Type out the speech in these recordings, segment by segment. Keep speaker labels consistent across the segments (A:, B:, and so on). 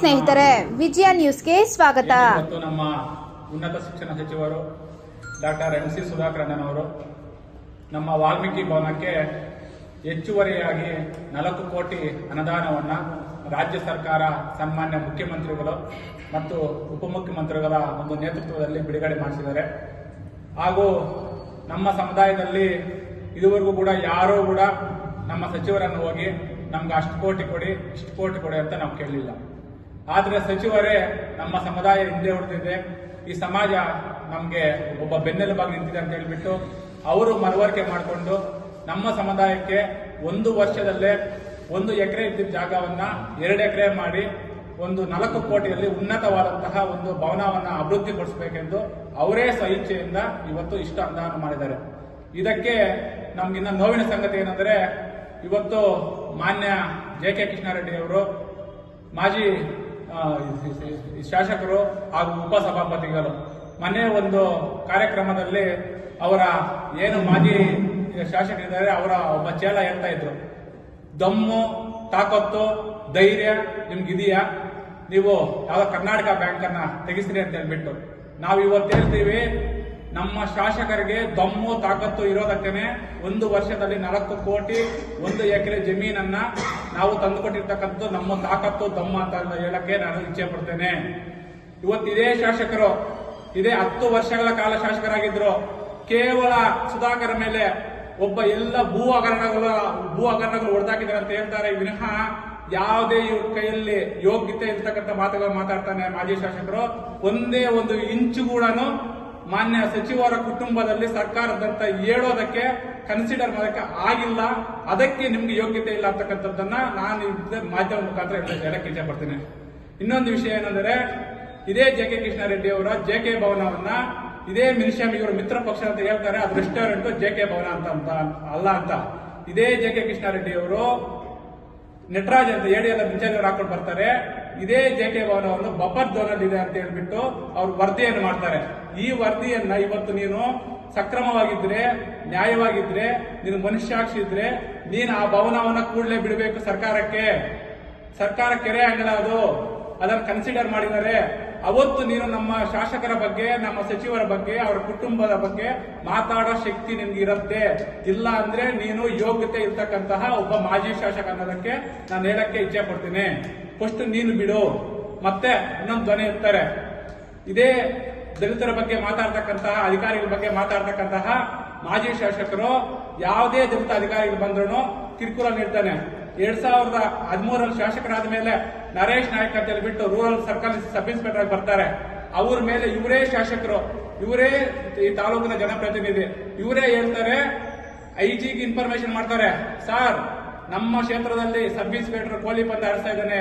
A: ಸ್ನೇಹಿತರೆ, ವಿಜಯ ನ್ಯೂಸ್ಗೆ ಸ್ವಾಗತ.
B: ಮತ್ತು ನಮ್ಮ ಉನ್ನತ ಶಿಕ್ಷಣ ಸಚಿವರು ಡಾಕ್ಟರ್ MC ಸುಧಾಕರ್ ಅವರು ನಮ್ಮ ವಾಲ್ಮೀಕಿ ಭವನಕ್ಕೆ ಹೆಚ್ಚುವರಿಯಾಗಿ 4 ಕೋಟಿ ಅನುದಾನವನ್ನು ರಾಜ್ಯ ಸರ್ಕಾರ ಸನ್ಮಾನ್ಯ ಮುಖ್ಯಮಂತ್ರಿಗಳು ಮತ್ತು ಉಪಮುಖ್ಯಮಂತ್ರಿಗಳ ಒಂದು ನೇತೃತ್ವದಲ್ಲಿ ಬಿಡುಗಡೆ ಮಾಡಿಸಿದ್ದಾರೆ. ಹಾಗೂ ನಮ್ಮ ಸಮುದಾಯದಲ್ಲಿ ಇದುವರೆಗೂ ಕೂಡ ಯಾರೂ ಕೂಡ ನಮ್ಮ ಸಚಿವರನ್ನು ಹೋಗಿ ನಮ್ಗೆ ಅಷ್ಟು ಕೋಟಿ ಕೊಡಿ ಇಷ್ಟು ಕೋಟಿ ಕೊಡಿ ಅಂತ ನಾವು ಕೇಳಲಿಲ್ಲ. ಆದರೆ ಸಚಿವರೇ ನಮ್ಮ ಸಮುದಾಯ ಹಿಂದೆ ಉಳಿದಿದೆ, ಈ ಸಮಾಜ ನಮಗೆ ಒಬ್ಬ ಬೆನ್ನೆಲುಬಾಗಿ ನಿಂತಿದೆ ಅಂತ ಹೇಳಿಬಿಟ್ಟು ಅವರು ಮನವರಿಕೆ ಮಾಡಿಕೊಂಡು ನಮ್ಮ ಸಮುದಾಯಕ್ಕೆ 1 ವರ್ಷದಲ್ಲೇ 1 ಎಕರೆ ಇದ್ದಿದ್ದ ಜಾಗವನ್ನ 2 ಎಕರೆ ಮಾಡಿ ಒಂದು 4 ಕೋಟಿಯಲ್ಲಿ ಉನ್ನತವಾದಂತಹ ಒಂದು ಭವನವನ್ನು ಅಭಿವೃದ್ಧಿಪಡಿಸಬೇಕೆಂದು ಅವರೇ ಸ್ವಇಚ್ಛೆಯಿಂದ ಇವತ್ತು ಇಷ್ಟು ಅನುದಾನ ಮಾಡಿದ್ದಾರೆ. ಇದಕ್ಕೆ ನಮ್ಗಿನ್ನ ನೋವಿನ ಸಂಗತಿ ಏನಂದ್ರೆ, ಇವತ್ತು ಮಾನ್ಯ JK ಕೃಷ್ಣಾರೆಡ್ಡಿ ಅವರು ಮಾಜಿ ಶಾಸಕರು ಹಾಗೂ ಉಪಸಭಾಪತಿಗಳು ಮೊನ್ನೆ ಒಂದು ಕಾರ್ಯಕ್ರಮದಲ್ಲಿ ಅವರ ಏನು ಮಾಜಿ ಶಾಸಕರಿದ್ದಾರೆ ಅವರ ಒಬ್ಬ ಚೇಲ ಹೇಳ್ತಾ ಇದ್ರು, ದಮ್ಮು ತಾಕತ್ತು ಧೈರ್ಯ ನಿಮ್ಗಿದೆಯಾ, ನೀವು ಯಾವ್ದೋ ಕರ್ನಾಟಕ ಬ್ಯಾಂಕ್ ಅನ್ನ ತೆಗಿಸ್ರಿ ಅಂತ ಹೇಳ್ಬಿಟ್ಟು. ನಾವು ಇವತ್ತು ಹೇಳ್ತೀವಿ, ನಮ್ಮ ಶಾಸಕರಿಗೆ ದಮ್ಮು ತಾಕತ್ತು ಇರೋದಕ್ಕೇನೆ 1 ವರ್ಷದಲ್ಲಿ 4 ಕೋಟಿ 1 ಎಕರೆ ಜಮೀನನ್ನ ನಾವು ತಂದುಕೊಟ್ಟಿರ್ತಕ್ಕಂಥದ್ದು ನಮ್ಮ ತಾಕತ್ತು ದಮ್ಮು ಅಂತ ಹೇಳಕ್ಕೆ ನಾನು ಇಚ್ಛೆ ಪಡ್ತೇನೆ. ಇವತ್ತು ಇದೇ ಶಾಸಕರು ಇದೇ 10 ವರ್ಷಗಳ ಕಾಲ ಶಾಸಕರಾಗಿದ್ರು, ಕೇವಲ ಸುಧಾಕರ್ ಮೇಲೆ ಒಬ್ಬ ಎಲ್ಲ ಭೂ ಹಗರಣಗಳು ಹೊಡೆದಾಕಿದ್ದಾರೆ ಅಂತ ಹೇಳ್ತಾರೆ ವಿನಃ ಯಾವುದೇ ಇವ್ರ ಕೈಯಲ್ಲಿ ಯೋಗ್ಯತೆ ಇರ್ತಕ್ಕಂಥ ಮಾತುಗಳು ಮಾತಾಡ್ತಾನೆ ಮಾಜಿ ಶಾಸಕರು. ಒಂದೇ ಒಂದು ಇಂಚು ಕೂಡ ಮಾನ್ಯ ಸಚಿವರ ಕುಟುಂಬದಲ್ಲಿ ಸರ್ಕಾರದಂತ ಹೇಳೋದಕ್ಕೆ ಕನ್ಸಿಡರ್ ಮಾಡೋದಕ್ಕೆ ಆಗಿಲ್ಲ. ಅದಕ್ಕೆ ನಿಮ್ಗೆ ಯೋಗ್ಯತೆ ಇಲ್ಲ ಅಂತಕ್ಕಂಥದ್ದನ್ನ ನಾನು ಮಾಧ್ಯಮ ಮುಖಾಂತರ ಹೇಳಕ್ಕೆ ಇಚ್ಛೆ ಪಡ್ತೀನಿ. ಇನ್ನೊಂದು ವಿಷಯ ಏನಂದ್ರೆ, ಇದೇ JK ಕೃಷ್ಣಾರೆಡ್ಡಿ ಅವರ JK ಭವನವನ್ನ ಇದೇ ಮಿನಿಶಮ್ ಇವರ ಮಿತ್ರ ಪಕ್ಷ ಅಂತ ಹೇಳ್ತಾರೆ, ಅದು ರೆಸ್ಟೋರೆಂಟ್ JK ಭವನ ಅಂತ ಅಲ್ಲ ಅಂತ. ಇದೇ JK ಕೃಷ್ಣಾರೆಡ್ಡಿ ಅವರು ನಟರಾಜ್ ಅಂತ ಎಲ್ಲ ಮಿಂಚಾಜ್ ಹಾಕೊಂಡು ಬರ್ತಾರೆ. ಇದೇ JK ಭವನವನ್ನು ಬಫರ್ ಝೋನ್ ಅಲ್ಲಿ ಇದೆ ಅಂತ ಹೇಳ್ಬಿಟ್ಟು ಅವ್ರು ವರದಿಯನ್ನು ಮಾಡ್ತಾರೆ. ಈ ವರದಿಯನ್ನ ಇವತ್ತು ನೀನು ಸಕ್ರಮವಾಗಿದ್ರೆ, ನ್ಯಾಯವಾಗಿದ್ರೆ, ನೀನು ಮನುಷ್ಯಾಕ್ಷಿ ಇದ್ರೆ ನೀನು ಆ ಭವನವನ್ನ ಕೂಡಲೇ ಬಿಡಬೇಕು. ಸರ್ಕಾರ ಕೆರೆ ಅಂಗಲ ಅದನ್ನು ಕನ್ಸಿಡರ್ ಮಾಡಿದ್ದಾರೆ. ಅವತ್ತು ನೀನು ನಮ್ಮ ಶಾಸಕರ ಬಗ್ಗೆ, ನಮ್ಮ ಸಚಿವರ ಬಗ್ಗೆ, ಅವರ ಕುಟುಂಬದ ಬಗ್ಗೆ ಮಾತಾಡೋ ಶಕ್ತಿ ನಿನ್ಗೆ ಇರುತ್ತೆ. ಇಲ್ಲ ಅಂದ್ರೆ ನೀನು ಯೋಗ್ಯತೆ ಇರ್ತಕ್ಕಂತಹ ಒಬ್ಬ ಮಾಜಿ ಶಾಸಕ ಅನ್ನೋದಕ್ಕೆ ನಾನು ಹೇಳಕ್ಕೆ ಇಚ್ಛೆ ಪಡ್ತೀನಿ. ಫಸ್ಟ್ ನೀನು ಬಿಡು. ಮತ್ತೆ ಇನ್ನೊಂದು ಧ್ವನಿ ಇರ್ತಾರೆ, ಇದೇ ದಲಿತರ ಬಗ್ಗೆ ಮಾತಾಡ್ತಕ್ಕಂತಹ ಅಧಿಕಾರಿಗಳ ಬಗ್ಗೆ ಮಾತಾಡ್ತಕ್ಕಂತಹ ಮಾಜಿ ಶಾಸಕರು ಯಾವುದೇ ದಲಿತ ಅಧಿಕಾರಿಗಳು ಬಂದ್ರು ಕಿರುಕುಳ ನೀಡ್ತಾನೆ. 2013 ಶಾಸಕರಾದ ಮೇಲೆ ನರೇಶ್ ನಾಯ್ಕ್ ಅಂತ ಹೇಳ್ಬಿಟ್ಟು ರೂರಲ್ ಸರ್ಕಲ್ ಸಬ್ ಇನ್ಸ್ಪೆಕ್ಟರ್ ಬರ್ತಾರೆ. ಅವ್ರ ಮೇಲೆ ಇವರೇ ಶಾಸಕರು, ಇವರೇ ಈ ತಾಲೂಕಿನ ಜನಪ್ರತಿನಿಧಿ, ಇವರೇ ಹೇಳ್ತಾರೆ, IG ಗೆ ಇನ್ಫಾರ್ಮೇಶನ್ ಮಾಡ್ತಾರೆ, ಸರ್ ನಮ್ಮ ಕ್ಷೇತ್ರದಲ್ಲಿ ಸಬ್ ಇನ್ಸ್ಪೆಕ್ಟರ್ ಕೋಲಿ ಬಂದು ಆಡಿಸ್ತಾ ಇದ್ದಾನೆ,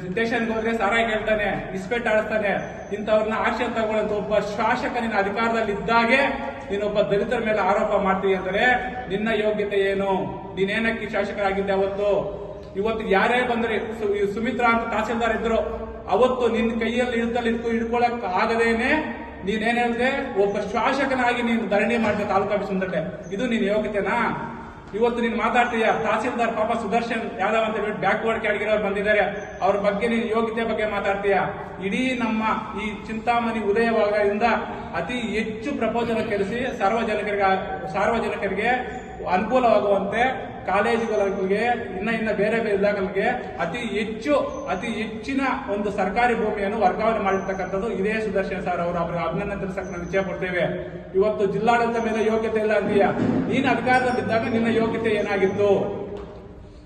B: ಸ್ಟೇಷನ್ಗೆ ಹೋದ್ರೆ ಸಾರಾಯಿ ಕೇಳ್ತಾನೆ, ಇಸ್ಪೆಟ್ ಆಡಿಸ್ತಾನೆ, ಇಂಥವ್ರನ್ನ ಆಕ್ಷನ್ ತಗೊಳ್ಳಂತ ಒಬ್ಬ ಶಾಸಕ ನಿನ್ನ ಅಧಿಕಾರದಲ್ಲಿ ಇದ್ದಾಗೆ ನೀನೊಬ್ಬ ದಲಿತರ ಮೇಲೆ ಆರೋಪ ಮಾಡ್ತೀವಿ ಅಂದರೆ ನಿನ್ನ ಯೋಗ್ಯತೆ ಏನು? ನೀನೇನಕ್ಕೆ ಶಾಸಕರಾಗಿದ್ದೆ ಅವತ್ತು? ಇವತ್ತು ಯಾರೇ ಬಂದ್ರೆ ಸುಮಿತ್ರಾ ಅಂತ ತಹಸೀಲ್ದಾರ್ ಇದ್ರು, ಅವತ್ತು ನಿನ್ನ ಕೈಯಲ್ಲಿ ಹಿಡ್ಕೊಳಕ್ ಆಗದೇನೆ ನೀನೇನ್ ಹೇಳಿದೆ, ಒಬ್ಬ ಶಾಸಕನಾಗಿ ನೀನು ಧರಣಿ ಮಾಡಿದೆ ತಾಲೂಕು ಆಫೀಸ್ ಮುಂದೆ. ಇದು ನಿನ್ನ ಯೋಗ್ಯತೆನಾ? ಇವತ್ತು ನೀನು ಮಾತಾಡ್ತೀಯ, ತಹಸೀಲ್ದಾರ್ ಪಾಪ ಸುದರ್ಶನ್ ಯಾದವ್ ಅಂತ ಹೇಳ್ಬಿಟ್ಟು ಬ್ಯಾಕ್ವರ್ಡ್ ಕ್ಯಾಟಗಿರಿ ಬಂದಿದ್ದಾರೆ, ಅವ್ರ ಬಗ್ಗೆ ನೀನು ಯೋಗ್ಯತೆ ಬಗ್ಗೆ ಮಾತಾಡ್ತೀಯ. ಇಡೀ ನಮ್ಮ ಈ ಚಿಂತಾಮಣಿ ಉದಯವಾಗದಿಂದ ಅತಿ ಹೆಚ್ಚು ಪ್ರಪೋಸಲ್ ಕರೆಸಿ ಸಾರ್ವಜನಿಕರಿಗೆ ಅನುಕೂಲವಾಗುವಂತೆ ಕಾಲೇಜುಗಳಿಗೆ ಇನ್ನ ಬೇರೆ ಇಲಾಖೆಗಳಿಗೆ ಅತಿ ಹೆಚ್ಚಿನ ಒಂದು ಸರ್ಕಾರಿ ಭೂಮಿಯನ್ನು ವರ್ಗಾವಣೆ ಮಾಡಿರ್ತಕ್ಕಂಥದ್ದು ಇದೇ ಸುದರ್ಶನ್ ಸರ್ ಅವರು. ಅವರಿಗೆ ಅಭಿನಂದನೆ ನಾವು ಇಚ್ಛೆ ಪಡ್ತೇವೆ. ಇವತ್ತು ಜಿಲ್ಲಾಡಳಿತ ಮೇಲೆ ಯೋಗ್ಯತೆ ಇಲ್ಲ ಅಂತೀಯ, ನೀನು ಅಧಿಕಾರದಲ್ಲಿದ್ದಾಗ ನಿನ್ನ ಯೋಗ್ಯತೆ ಏನಾಗಿತ್ತು?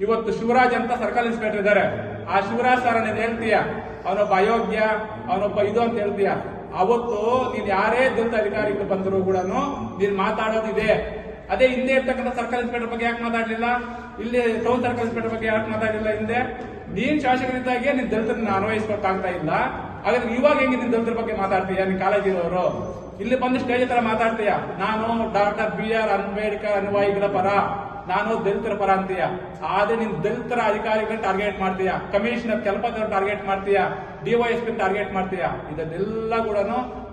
B: ಇವತ್ತು ಶಿವರಾಜ್ ಅಂತ ಸರ್ಕಲ್ ಇನ್ಸ್ಪೆಕ್ಟರ್ ಇದ್ದಾರೆ, ಆ ಶಿವರಾಜ್ ಸರ್ ನೀನು ಹೇಳ್ತೀಯ ಅವನೊಬ್ಬ ಅಯೋಗ್ಯ, ಅವನೊಬ್ಬ ಇದು ಅಂತ ಹೇಳ್ತೀಯ. ಅವತ್ತು ನೀನ್ ಯಾರೇ ದಲಿತ ಅಧಿಕಾರಿಗಳು ಬಂದರೂ ಕೂಡ ನೀನ್ ಮಾತಾಡೋದಿದೆ. ಅದೇ ಹಿಂದೆ ಇರ್ತಕ್ಕಂಥ ಸರ್ಕಲ್ ಇನ್ಸ್ಪೆಕ್ಟರ್ ಬಗ್ಗೆ ಯಾಕೆ ಮಾತಾಡಲಿಲ್ಲ? ಇಲ್ಲಿ ಟೌನ್ ಸರ್ಕಲ್ ಇನ್ಸ್ಪೆಕ್ಟರ್ ಬಗ್ಗೆ ಯಾಕೆ ಮಾತಾಡಲಿಲ್ಲ? ಹಿಂದೆ ನೀನ್ ಶಾಸಕರಿದ್ದಾಗೆ ನೀನ್ ದಲಿತರನ್ನ ಅನ್ವಯಿಸ್ಕೊಳ್ತಾ ಇಲ್ಲ, ಹಾಗಾದ್ರೆ ಇವಾಗ ಹೆಂಗೆ ನೀನ್ ದಲಿತರ ಬಗ್ಗೆ ಮಾತಾಡ್ತೀಯ? ನೀನ್ ಕಾಲೇಜಿರೋರು ಇಲ್ಲಿ ಬಂದು ಸ್ಟೇಜ್ ಹತ್ರ ಮಾತಾಡ್ತೀಯ, ನಾನು ಡಾಕ್ಟರ್ BR ಅಂಬೇಡ್ಕರ್ ಅನುಯಾಯಿಗಳ ಪರ, ನಾನು ದಲಿತರ ಪರ ಅಂತೀಯ. ಆದ್ರೆ ನೀನ್ ದಲಿತರ ಅಧಿಕಾರಿಗಳನ್ನ ಟಾರ್ಗೆಟ್ ಮಾಡ್ತೀಯ, ಕಮಿಷನರ್ ಕೆಲಪದವ್ರನ್ನ ಟಾರ್ಗೆಟ್ ಮಾಡ್ತೀಯ, DYSP ಟಾರ್ಗೆಟ್ ಮಾಡ್ತೀಯ. ಇದೆಲ್ಲ ಕೂಡ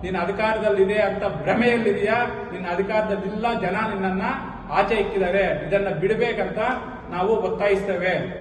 B: ನಿನ್ನ ಅಧಿಕಾರದಲ್ಲಿದೆ ಅಂತ ಭ್ರಮೆಯಲ್ಲಿದೆಯಾ? ನಿನ್ನ ಅಧಿಕಾರದಲ್ಲಿಲ್ಲ, ಜನ ನಿನ್ನನ್ನ ಆಚೆ ಇಕ್ಕಿದ್ದಾರೆ. ಇದನ್ನ ಬಿಡಬೇಕಂತ ನಾವು ಒತ್ತಾಯಿಸ್ತೇವೆ.